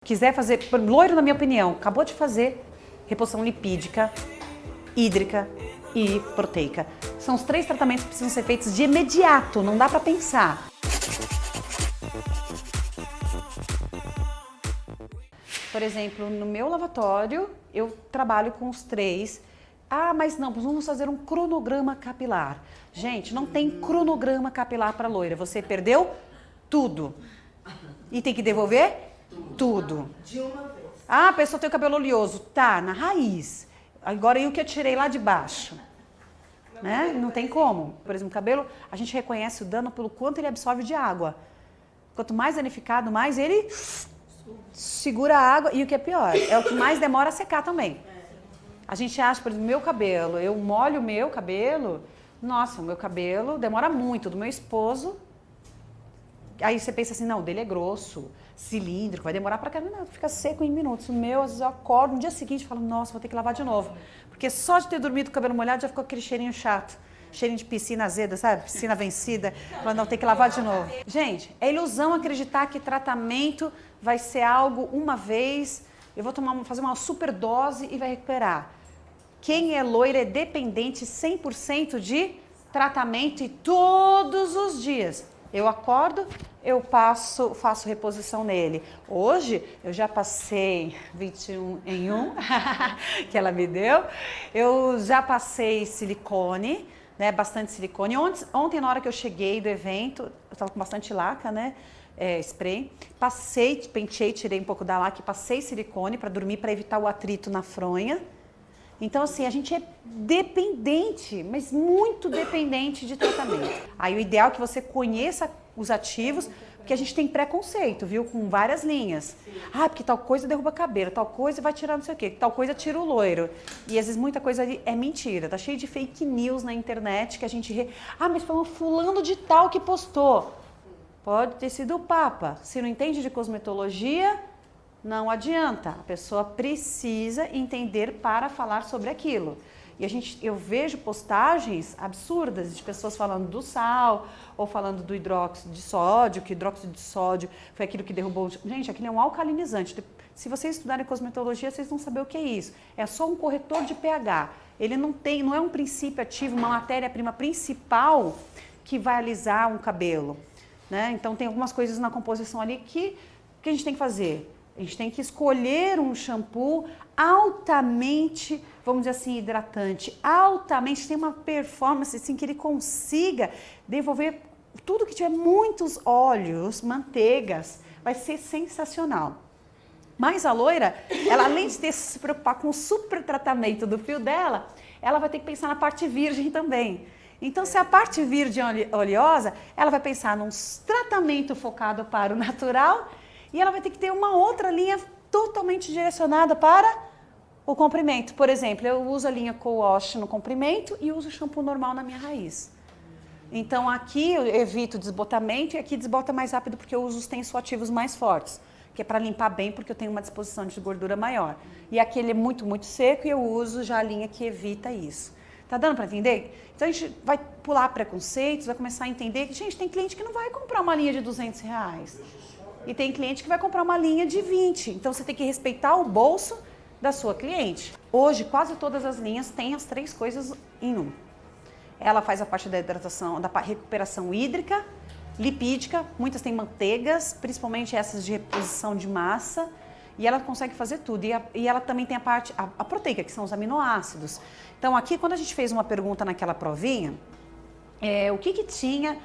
Quiser fazer, loiro na minha opinião, acabou de fazer reposição lipídica, hídrica e proteica. São os 3 tratamentos que precisam ser feitos de imediato, não dá para pensar. Por exemplo, no meu lavatório, eu trabalho com os 3. Ah, mas não, vamos fazer um cronograma capilar. Gente, não tem cronograma capilar para loira. Você perdeu tudo. E tem que devolver tudo. De uma vez. Ah, a pessoa tem o cabelo oleoso. Tá, na raiz. Agora, e o que eu tirei lá de baixo? Né? Não tem como. Por exemplo, o cabelo, a gente reconhece o dano pelo quanto ele absorve de água. Quanto mais danificado, mais ele segura a água. E o que é pior, é o que mais demora a secar também. A gente acha, por exemplo, meu cabelo, eu molho o meu cabelo, nossa, o meu cabelo demora muito, do meu esposo. Aí você pensa assim, não, o dele é grosso, cilíndrico, vai demorar pra caramba, não, fica seco em minutos. O meu, às vezes eu acordo no dia seguinte e falo, nossa, vou ter que lavar de novo. Porque só de ter dormido com o cabelo molhado já ficou aquele cheirinho chato. Cheirinho de piscina azeda, sabe? Piscina vencida. Falando, não, tem que lavar de novo. Gente, é ilusão acreditar que tratamento vai ser algo uma vez, eu vou fazer uma super dose e vai recuperar. Quem é loira é dependente 100% de tratamento e todos os dias. Eu acordo, eu faço reposição nele. Hoje, eu já passei 21 em 1, que ela me deu. Eu já passei silicone, né, bastante silicone. Ontem, na hora que eu cheguei do evento, eu estava com bastante laca, né, spray. Passei, penteei, tirei um pouco da laca e passei silicone para dormir, para evitar o atrito na fronha. Então, assim, a gente é dependente, mas muito dependente de tratamento. Aí o ideal é que você conheça os ativos, porque a gente tem preconceito, viu? Com várias linhas. Ah, porque tal coisa derruba cabelo, tal coisa vai tirar não sei o quê, tal coisa tira o loiro. E às vezes muita coisa ali é mentira, tá cheio de fake news na internet que a gente... Ah, mas foi um fulano de tal que postou. Pode ter sido o Papa. Se não entende de cosmetologia... Não adianta, a pessoa precisa entender para falar sobre aquilo. E eu vejo postagens absurdas de pessoas falando do sal, ou falando do hidróxido de sódio, que hidróxido de sódio foi aquilo que derrubou... Gente, aquilo é um alcalinizante. Se vocês estudarem cosmetologia, vocês vão saber o que é isso. É só um corretor de pH. Ele não é um princípio ativo, uma matéria-prima principal que vai alisar um cabelo, né? Então tem algumas coisas na composição ali que a gente tem que fazer. A gente tem que escolher um shampoo altamente, vamos dizer assim, hidratante, altamente, tem uma performance assim que ele consiga devolver tudo que tiver muitos óleos, manteigas, vai ser sensacional. Mas a loira, ela além de ter que se preocupar com o super tratamento do fio dela, ela vai ter que pensar na parte virgem também. Então, se a parte virgem oleosa, ela vai pensar num tratamento focado para o natural. E ela vai ter que ter uma outra linha totalmente direcionada para o comprimento. Por exemplo, eu uso a linha Co-Wash no comprimento e uso o shampoo normal na minha raiz. Então aqui eu evito desbotamento e aqui desbota mais rápido porque eu uso os tensoativos mais fortes. Que é para limpar bem porque eu tenho uma disposição de gordura maior. E aqui ele é muito, muito seco e eu uso já a linha que evita isso. Tá dando para entender? Então a gente vai pular preconceitos, vai começar a entender que, gente, tem cliente que não vai comprar uma linha de R$200. E tem cliente que vai comprar uma linha de 20. Então você tem que respeitar o bolso da sua cliente. Hoje, quase todas as linhas têm as 3 coisas em um. Ela faz a parte da hidratação, da recuperação hídrica, lipídica, muitas têm manteigas, principalmente essas de reposição de massa, e ela consegue fazer tudo. E ela também tem a parte, a proteica, que são os aminoácidos. Então aqui, quando a gente fez uma pergunta naquela provinha, o que tinha,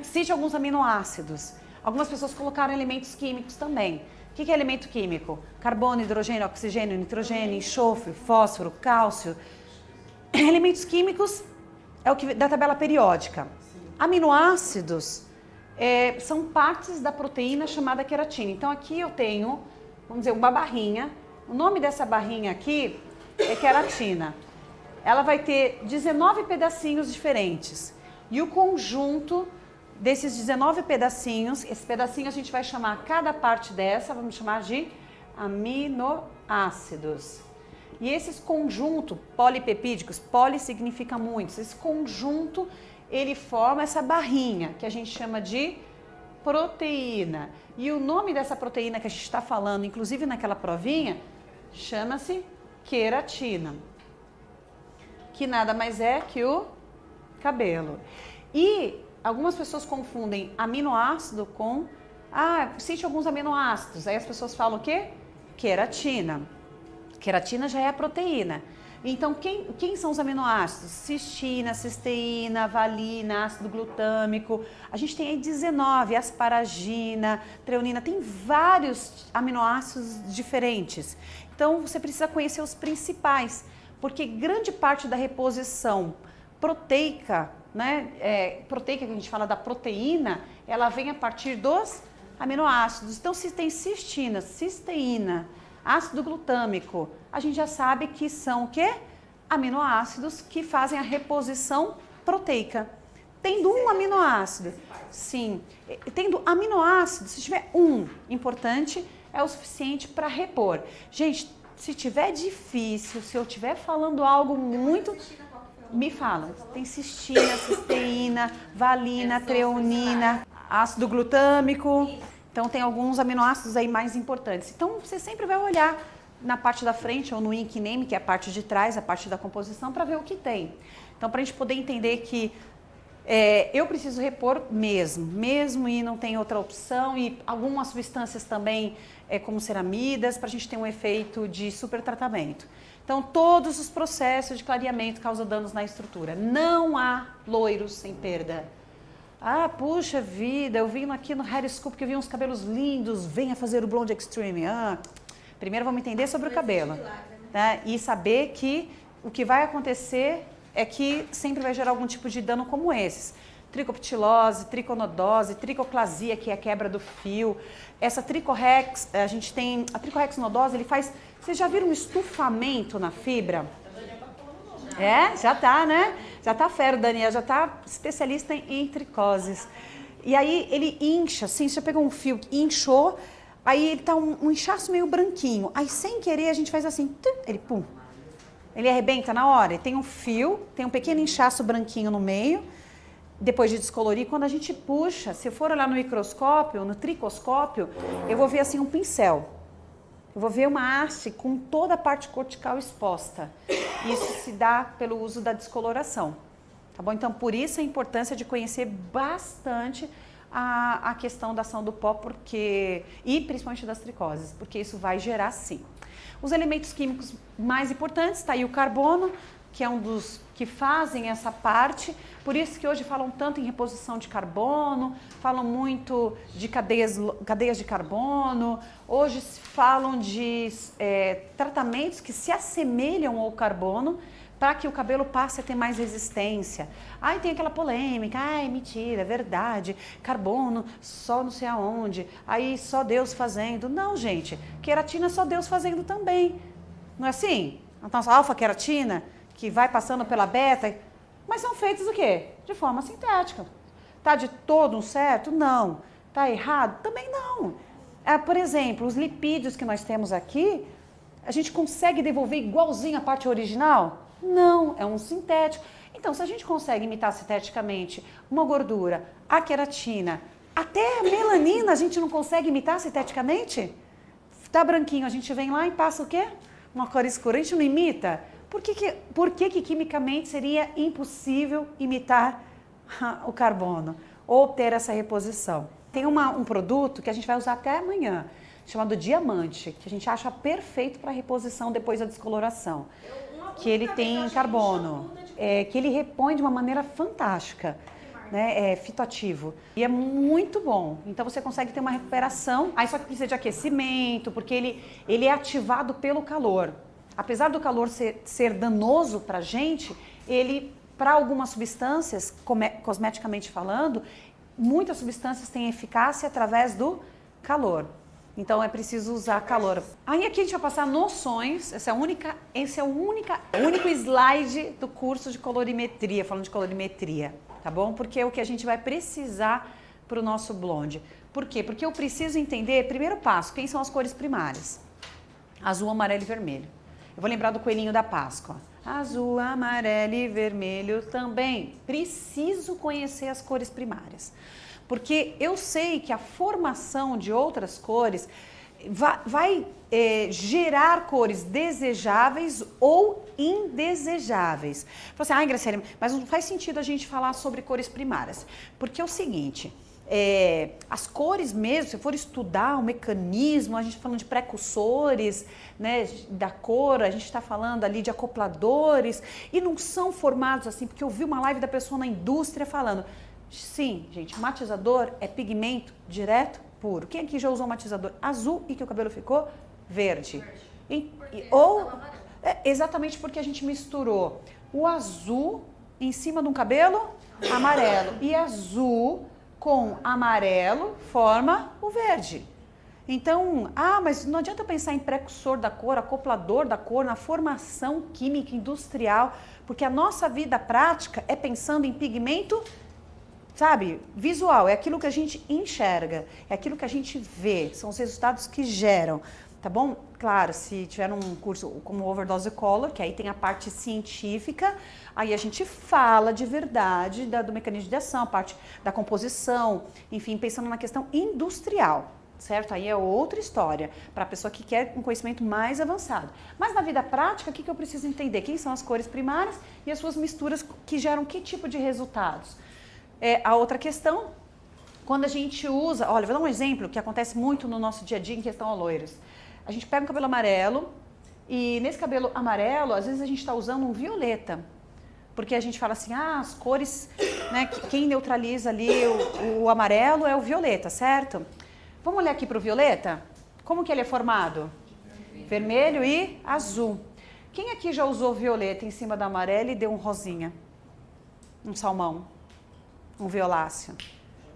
cite alguns aminoácidos. Algumas pessoas colocaram elementos químicos também. O que é elemento químico? Carbono, hidrogênio, oxigênio, nitrogênio, enxofre, fósforo, cálcio. Elementos químicos é o que da tabela periódica. Aminoácidos são partes da proteína chamada queratina. Então aqui eu tenho, vamos dizer, uma barrinha. O nome dessa barrinha aqui é queratina. Ela vai ter 19 pedacinhos diferentes. E o conjunto desses 19 pedacinhos, esse pedacinho a gente vai chamar cada parte dessa, vamos chamar de aminoácidos. E esses conjuntos polipepídicos, poli significa muitos, esse conjunto ele forma essa barrinha que a gente chama de proteína. E o nome dessa proteína que a gente está falando, inclusive naquela provinha, chama-se queratina, que nada mais é que o cabelo. E algumas pessoas confundem aminoácido com... cite alguns aminoácidos. Aí as pessoas falam o quê? Queratina. Queratina já é a proteína. Então, quem são os aminoácidos? Cistina, cisteína, valina, ácido glutâmico. A gente tem aí 19, asparagina, treonina, tem vários aminoácidos diferentes. Então, você precisa conhecer os principais, porque grande parte da reposição proteica, né, proteica que a gente fala da proteína, ela vem a partir dos aminoácidos. Então, se tem cistina, cisteína, ácido glutâmico, a gente já sabe que são o quê? Aminoácidos que fazem a reposição proteica. Tendo um aminoácido, sim, tendo aminoácido, se tiver um importante, é o suficiente para repor. Gente, se tiver difícil, se eu estiver falando algo muito... Me fala, tem cistina, cisteína, valina, treonina, ácido glutâmico. Então, tem alguns aminoácidos aí mais importantes. Então, você sempre vai olhar na parte da frente ou no ink name, que é a parte de trás, a parte da composição, para ver o que tem. Então, para a gente poder entender que eu preciso repor mesmo e não tem outra opção. E algumas substâncias também, como ceramidas, para a gente ter um efeito de super tratamento. Então, todos os processos de clareamento causam danos na estrutura. Não há loiros sem perda. Puxa vida, eu vim aqui no Hair School porque eu vi uns cabelos lindos, venha fazer o Blonde Extreme. Primeiro vamos entender sobre o cabelo, tá? E saber que o que vai acontecer é que sempre vai gerar algum tipo de dano como esses. Tricoptilose, triconodose, tricoclasia, que é a quebra do fio. Essa tricorrex, a gente tem... A tricorrexinodose, ele faz... Vocês já viram um estufamento na fibra? Já tá, né? Já tá fera, Daniel, já tá especialista em tricoses. E aí ele incha, assim, você pegou um fio, inchou, aí ele tá um inchaço meio branquinho. Aí sem querer a gente faz assim, pum. Ele arrebenta na hora, e tem um fio, tem um pequeno inchaço branquinho no meio. Depois de descolorir, quando a gente puxa, se eu for olhar no microscópio, no tricoscópio, eu vou ver assim um pincel. Eu vou ver uma haste com toda a parte cortical exposta. Isso se dá pelo uso da descoloração, tá bom? Então, por isso a importância de conhecer bastante a questão da ação do pó, e principalmente das tricoses, porque isso vai gerar, sim. Os elementos químicos mais importantes, tá aí o carbono, que é um dos que fazem essa parte, por isso que hoje falam tanto em reposição de carbono, falam muito de cadeias de carbono, hoje falam de tratamentos que se assemelham ao carbono para que o cabelo passe a ter mais resistência. Aí tem aquela polêmica, mentira, é verdade, carbono só não sei aonde, aí só Deus fazendo. Não, gente, queratina é só Deus fazendo também, não é assim? A nossa alfa-queratina, que vai passando pela beta, mas são feitos o quê? De forma sintética. Tá de todo certo? Não. Tá errado? Também não. Por exemplo, os lipídios que nós temos aqui, a gente consegue devolver igualzinho a parte original? Não, é um sintético. Então, se a gente consegue imitar sinteticamente uma gordura, a queratina, até a melanina a gente não consegue imitar sinteticamente? Tá branquinho, a gente vem lá e passa o quê? Uma cor escura, a gente não imita? Por que quimicamente seria impossível imitar o carbono ou ter essa reposição? Tem um produto que a gente vai usar até amanhã, chamado diamante, que a gente acha perfeito para reposição depois da descoloração. Que ele tem carbono, que ele repõe de uma maneira fantástica, né? É fitoativo. E é muito bom. Então você consegue ter uma recuperação, aí só que precisa de aquecimento, porque ele é ativado pelo calor. Apesar do calor ser danoso para a gente, ele, para algumas substâncias, cosmeticamente falando, muitas substâncias têm eficácia através do calor. Então é preciso usar calor. Aí aqui a gente vai passar noções, esse é o único slide do curso de colorimetria, falando de colorimetria, tá bom? Porque é o que a gente vai precisar para o nosso blonde. Por quê? Porque eu preciso entender, primeiro passo, quem são as cores primárias? Azul, amarelo e vermelho. Eu vou lembrar do coelhinho da Páscoa. Azul, amarelo e vermelho também. Preciso conhecer as cores primárias. Porque eu sei que a formação de outras cores vai gerar cores desejáveis ou indesejáveis. Você, Graciele, mas não faz sentido a gente falar sobre cores primárias. Porque é o seguinte, as cores mesmo, se for estudar o mecanismo, a gente está falando de precursores, né, da cor, a gente está falando ali de acopladores, e não são formados assim, porque eu vi uma live da pessoa na indústria falando, sim, gente, matizador é pigmento direto, puro. Quem aqui já usou um matizador azul e que o cabelo ficou verde? Exatamente porque a gente misturou o azul em cima de um cabelo amarelo, e azul com amarelo forma o verde. Então, mas não adianta pensar em precursor da cor, acoplador da cor, na formação química industrial, porque a nossa vida prática é pensando em pigmento, sabe, visual, é aquilo que a gente enxerga, é aquilo que a gente vê, são os resultados que geram, tá bom? Claro, se tiver um curso como Overdose Color, que aí tem a parte científica, aí a gente fala de verdade do mecanismo de ação, a parte da composição, enfim, pensando na questão industrial, certo? Aí é outra história, para a pessoa que quer um conhecimento mais avançado. Mas na vida prática, o que eu preciso entender? Quem são as cores primárias e as suas misturas que geram que tipo de resultados? A outra questão, quando a gente usa, olha, vou dar um exemplo que acontece muito no nosso dia a dia em questão a loiros. A gente pega um cabelo amarelo e nesse cabelo amarelo, às vezes a gente está usando um violeta, porque a gente fala assim, as cores, né, quem neutraliza ali o amarelo é o violeta, certo? Vamos olhar aqui para o violeta? Como que ele é formado? Vermelho e azul. Quem aqui já usou violeta em cima da amarela e deu um rosinha? Um salmão? Um violáceo?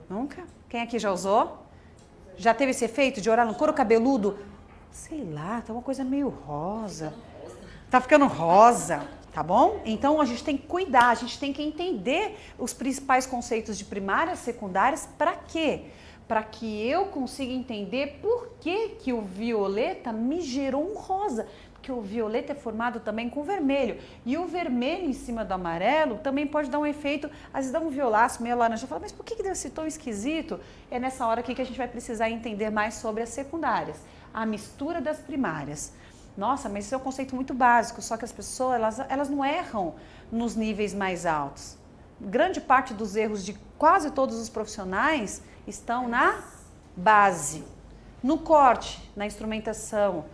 Nunca? Quem aqui já usou? Já teve esse efeito de olhar no couro cabeludo? Sei lá, tá uma coisa meio rosa. Tá ficando rosa, tá bom? Então a gente tem que cuidar, a gente tem que entender os principais conceitos de primárias, secundárias, para quê? Para que eu consiga entender por que o violeta me gerou um rosa. Porque o violeta é formado também com vermelho. E o vermelho em cima do amarelo também pode dar um efeito, às vezes dá um violáceo, meio laranja. Fala, mas por que deu esse tom esquisito? É nessa hora aqui que a gente vai precisar entender mais sobre as secundárias. A mistura das primárias. Nossa, mas isso é um conceito muito básico, só que as pessoas, elas não erram nos níveis mais altos. Grande parte dos erros de quase todos os profissionais estão na base, no corte, na instrumentação,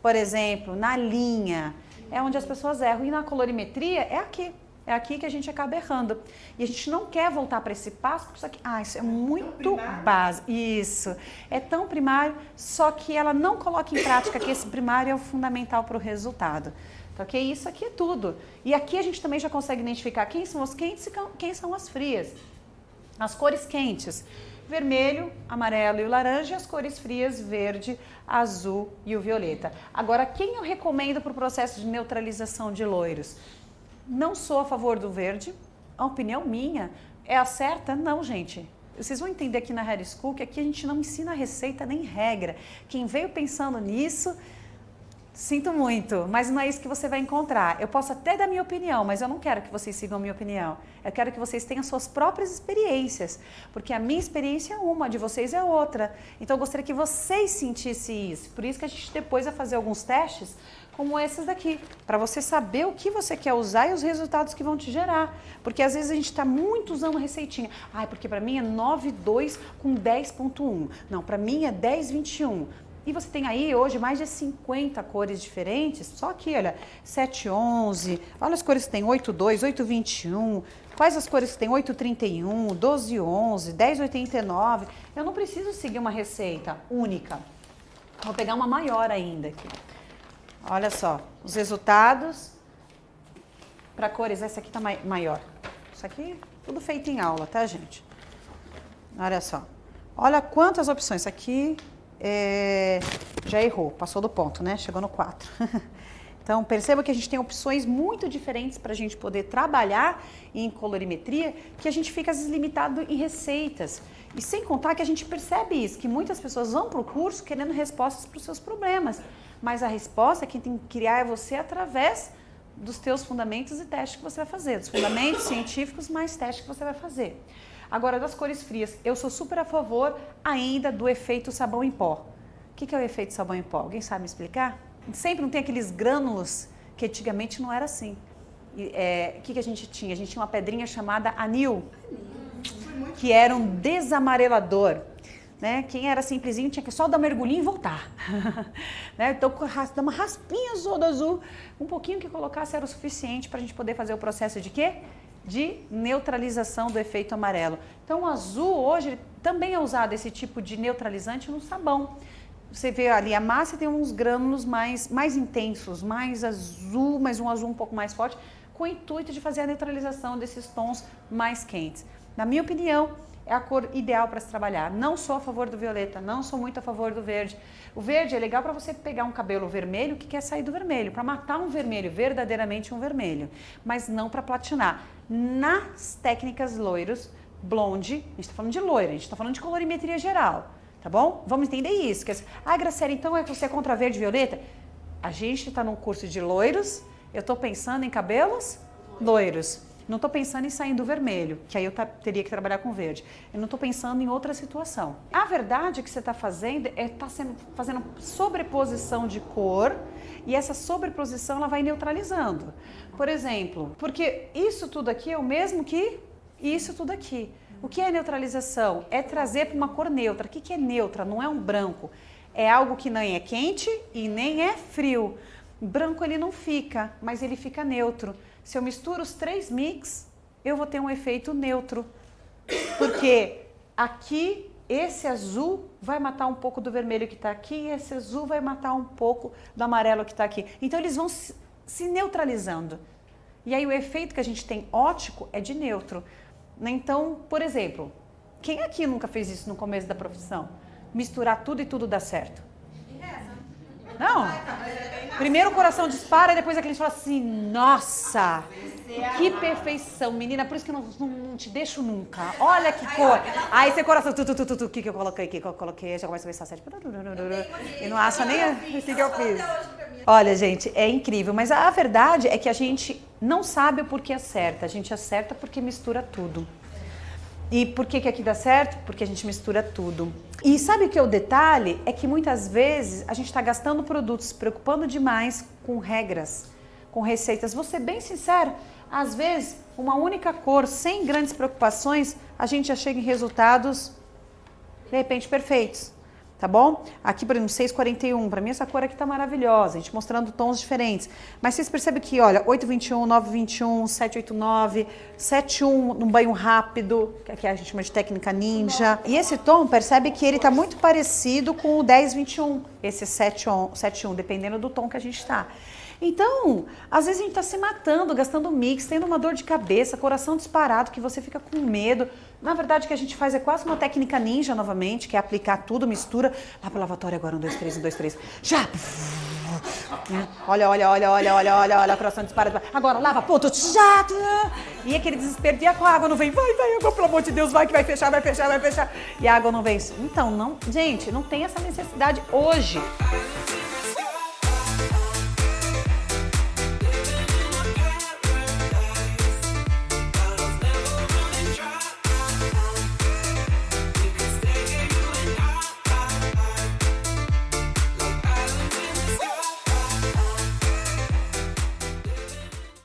por exemplo, na linha, é onde as pessoas erram. E na colorimetria é aqui que a gente acaba errando. E a gente não quer voltar para esse passo, porque isso é muito básico. Isso, é tão primário, só que ela não coloca em prática que esse primário é o fundamental para o resultado. Então, isso aqui é tudo. E aqui a gente também já consegue identificar quem são as quentes e quem são as frias. As cores quentes, vermelho, amarelo e o laranja, e as cores frias, verde, azul e o violeta. Agora, quem eu recomendo para o processo de neutralização de loiros? Não sou a favor do verde, a opinião minha é a certa? Não, gente. Vocês vão entender aqui na Hair School que aqui a gente não ensina receita nem regra. Quem veio pensando nisso, sinto muito, mas não é isso que você vai encontrar. Eu posso até dar minha opinião, mas eu não quero que vocês sigam a minha opinião. Eu quero que vocês tenham suas próprias experiências, porque a minha experiência é uma, a de vocês é outra. Então eu gostaria que vocês sentissem isso. Por isso que a gente depois vai fazer alguns testes como esses daqui, para você saber o que você quer usar e os resultados que vão te gerar. Porque às vezes a gente está muito usando receitinha. Porque para mim é 9,2 com 10,1. Não, para mim é 10,21. E você tem aí hoje mais de 50 cores diferentes, só aqui, olha, 7,11, olha as cores que tem, 8,2, 8,21, quais as cores que tem, 8,31, 12,11, 10,89. Eu não preciso seguir uma receita única, vou pegar uma maior ainda aqui. Olha só, os resultados para cores, essa aqui tá maior. Isso aqui, tudo feito em aula, tá, gente? Olha só, olha quantas opções, isso aqui... já errou, passou do ponto, né? Chegou no 4. Então, perceba que a gente tem opções muito diferentes para a gente poder trabalhar em colorimetria, que a gente fica às vezes limitado em receitas. E sem contar que a gente percebe isso, que muitas pessoas vão para o curso querendo respostas para os seus problemas. Mas a resposta quem tem que criar é você através dos teus fundamentos e testes que você vai fazer. Dos fundamentos científicos mais testes que você vai fazer. Agora, das cores frias, eu sou super a favor ainda do efeito sabão em pó. O que é o efeito sabão em pó? Alguém sabe me explicar? Sempre não tem aqueles grânulos que antigamente não era assim. O que a gente tinha? A gente tinha uma pedrinha chamada anil, que era um desamarelador. Né? Quem era simplesinho tinha que só dar mergulhinho e voltar. Né? Então, dar uma raspinha do azul, um pouquinho que colocasse era o suficiente para a gente poder fazer o processo de quê? De neutralização do efeito amarelo. Então, o azul hoje também é usado esse tipo de neutralizante no sabão. Você vê ali a massa tem uns grânulos mais intensos, mais azul, mas um azul um pouco mais forte, com o intuito de fazer a neutralização desses tons mais quentes. Na minha opinião, é a cor ideal para se trabalhar. Não sou a favor do violeta, não sou muito a favor do verde. O verde é legal para você pegar um cabelo vermelho que quer sair do vermelho, para matar um vermelho, verdadeiramente um vermelho, mas não para platinar. Nas técnicas loiros, blonde, a gente está falando de loira, a gente está falando de colorimetria geral, tá bom? Vamos entender isso. Graciela, então é que você é contra verde e violeta? A gente está num curso de loiros, eu estou pensando em cabelos loiros. Não estou pensando em sair do vermelho, que aí eu teria que trabalhar com verde. Eu não estou pensando em outra situação. A verdade que você está fazendo fazendo sobreposição de cor e essa sobreposição ela vai neutralizando. Por exemplo, porque isso tudo aqui é o mesmo que isso tudo aqui. O que é neutralização? É trazer para uma cor neutra. O que é neutra? Não é um branco. É algo que nem é quente e nem é frio. Branco ele não fica, mas ele fica neutro. Se eu misturo os três mix, eu vou ter um efeito neutro. Porque aqui, esse azul vai matar um pouco do vermelho que está aqui, e esse azul vai matar um pouco do amarelo que está aqui. Então, eles vão se neutralizando. E aí, o efeito que a gente tem óptico é de neutro. Então, por exemplo, quem aqui nunca fez isso no começo da profissão? Misturar tudo e tudo dá certo. Não. Primeiro o coração dispara, depois a cliente fala assim, nossa, que perfeição, menina, por isso que eu não te deixo nunca. Olha que cor. Aí você coração, o que eu coloquei aqui, que eu coloquei, já começa a pensar certo. E não acha nem o que eu fiz. Olha, gente, é incrível, mas a verdade é que a gente não sabe o porquê acerta, a gente acerta porque mistura tudo. E por que aqui dá certo? Porque a gente mistura tudo. E sabe o que é o detalhe? É que muitas vezes a gente está gastando produtos, se preocupando demais com regras, com receitas. Vou ser bem sincero, às vezes uma única cor, sem grandes preocupações, a gente já chega em resultados, de repente, perfeitos. Tá bom? Aqui, por exemplo, 641, para mim essa cor aqui tá maravilhosa, a gente mostrando tons diferentes. Mas vocês percebem que, olha, 821, 921, 789, 71 num banho rápido, que aqui a gente chama de técnica ninja. E esse tom, percebe que ele tá muito parecido com o 1021, esse 71, dependendo do tom que a gente tá. Então, às vezes a gente tá se matando, gastando mix, tendo uma dor de cabeça, coração disparado, que você fica com medo. Na verdade, o que a gente faz é quase uma técnica ninja novamente, que é aplicar tudo, mistura. Lá pro lavatório agora, 1, 2, 3, 1, 2, 3. Já! Olha, coração disparado. Agora, lava, ponto, já! E aquele desespero de a água não vem. Vai, água, pelo amor de Deus, vai que vai fechar. E a água não vem. Então, não, gente, não tem essa necessidade hoje.